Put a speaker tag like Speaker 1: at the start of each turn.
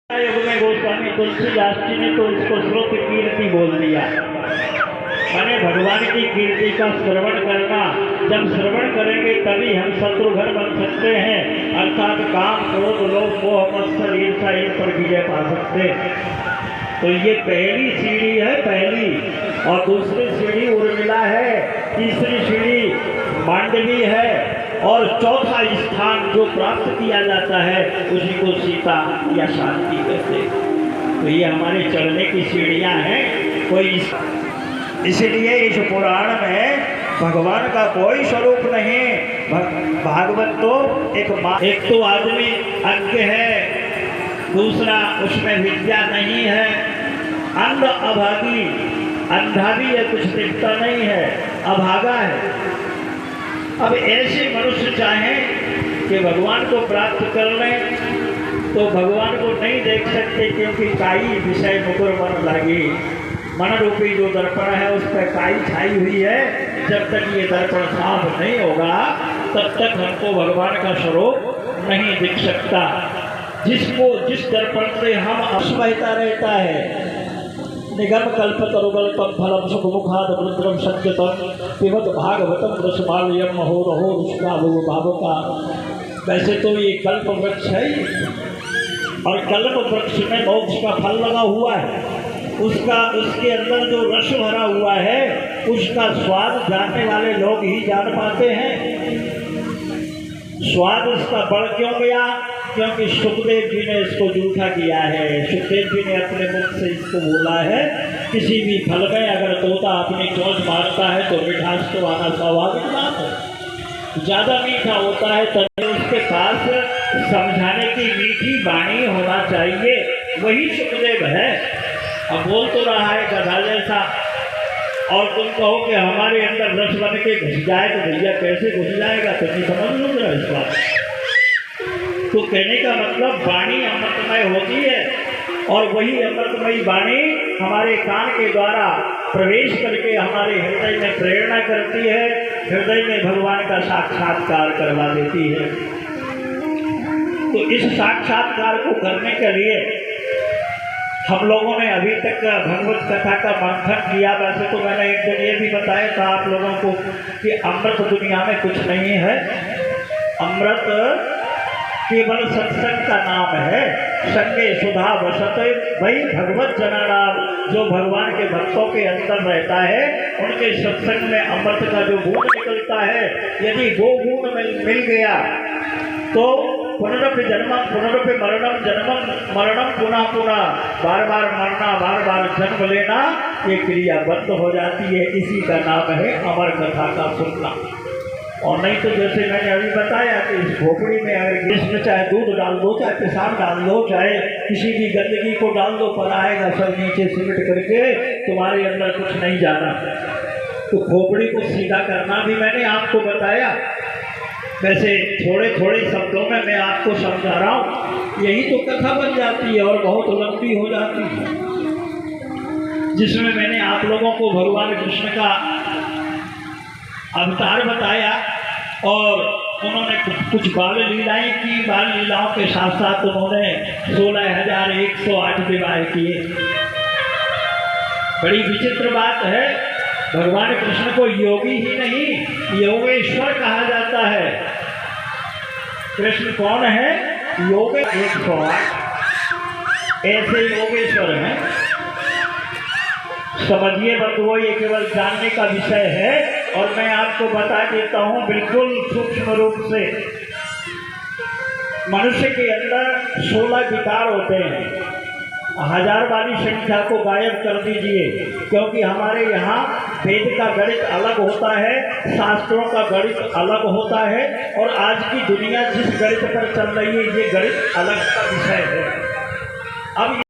Speaker 1: युग में गोस्वामी तुलसीदास जी ने तो इसको श्रोत कीर्ति बोल दिया। माने भगवान की कीर्ति का श्रवण करना, जब श्रवण करेंगे तभी हम शत्रुघ्न बन सकते हैं, अर्थात काम क्रोध लोभ मोह मत्सर ईर्ष्या इन पर विजय पा सकते। तो ये पहली सीढ़ी है, पहली। और दूसरी सीढ़ी उर्मिला है, तीसरी सीढ़ी मांडवी है, और चौथा स्थान जो प्राप्त किया जाता है उसी को सीता या शांति कहते हैं। तो ये हमारे चढ़ने की सीढ़ियां हैं। कोई इसलिए इस पुराण में भगवान का कोई स्वरूप नहीं। भागवत तो एक तो आदमी अज्ञ है, दूसरा उसमें विद्या नहीं है, अंध अभागी, अंधा भी है, कुछ दिखता नहीं है, अभागा है। अब ऐसे मनुष्य चाहें कि भगवान को प्राप्त कर लें तो भगवान को नहीं देख सकते, क्योंकि काई विषय मुकुर मन लागी। मन रूपी जो दर्पण है उस पर काई छाई हुई है। जब तक ये दर्पण साफ नहीं होगा तब तक हमको भगवान का स्वरूप नहीं दिख सकता। जिस दर्पण से हम बहता रहता है, निगम कल्प तरुगल्पम फलम सुखमुखाद रुद्रम सत्यतम पिबत भागवतम रसमालयम महो रहो रुष्का भावका। वैसे तो ये कल्प वृक्ष है और कल्प वृक्ष में मोक्ष का फल लगा हुआ है। उसके अंदर जो रस भरा हुआ है उसका स्वाद जानने वाले लोग ही जान पाते हैं। स्वाद उसका बढ़ क्यों गया? क्योंकि सुखदेव जी ने इसको जूठा किया है। सुखदेव जी ने अपने मुख से इसको बोला है, किसी भी फल में अगर तोता अपनी चोंच मारता है तो मिठास तो आना स्वाभाविक बात है। ज़्यादा मीठा होता है तब उसके पास समझाने की मीठी वाणी होना चाहिए। वही सुखदेव है। अब बोल तो रहा है गधा जैसा, और तुम कहो कि हमारे अंदर रस बन के घुस जाए तो भैया कैसे घुस जाएगा? तो नहीं समझ लो जरा इस बात। तो कहने का मतलब वाणी अमृतमय होती है और वही अमृतमयी वाणी हमारे कान के द्वारा प्रवेश करके हमारे हृदय में प्रेरणा करती है, हृदय में भगवान का साक्षात्कार करवा देती है। तो इस साक्षात्कार को करने के लिए हम लोगों ने अभी तक भगवत कथा का मंथन किया। वैसे तो मैंने एक दिन ये भी बताया था आप लोगों को कि अमृत दुनिया में कुछ नहीं है। अमृत केवल सत्संग का नाम है। संगे सुधा वसते वही भगवत जनानाम। जो भगवान के भक्तों के अंदर रहता है उनके सत्संग में अमृत का जो गुण निकलता है, यदि वो गुण मिल गया तो पुनरपि जन्मम पुनरपि मरणम जन्मम मरणम पुनः पुनः, बार बार मरना, बार बार जन्म लेना, ये क्रिया बंद हो जाती है। इसी का नाम है अमर कथा का सुनना। और नहीं तो जैसे मैंने अभी बताया कि इस खोपड़ी में अगर इसमें चाहे दूध डाल दो, चाहे पेशाब डाल दो, चाहे किसी भी गंदगी को डाल दो, पर आएगा सब नीचे सिमट करके, तुम्हारे अंदर कुछ नहीं जाना। तो खोपड़ी को सीधा करना भी मैंने आपको बताया। वैसे थोड़े थोड़े शब्दों में मैं आपको समझा रहा हूँ, यही तो कथा बन जाती है और बहुत लंबी हो जाती है, जिसमें मैंने आप लोगों को भगवान कृष्ण का अवतार बताया और उन्होंने कुछ बाल लीलाएं की। बाल लीलाओं के साथ साथ उन्होंने 16,108 विवाह किए। बड़ी विचित्र बात है, भगवान कृष्ण को योगी ही नहीं योगेश्वर कहा जाता है। कृष्ण कौन है? योग 108 ऐसे योगेश्वर हैं। समझिए बंधुओं, ये केवल जानने का विषय है और मैं आपको बता देता हूँ बिल्कुल सूक्ष्म रूप से। मनुष्य के अंदर 16 विकार होते हैं। 1000 वाली संख्या को गायब कर दीजिए, क्योंकि हमारे यहाँ वेद का गणित अलग होता है, शास्त्रों का गणित अलग होता है, और आज की दुनिया जिस गणित पर चल रही है ये गणित अलग का विषय है। अब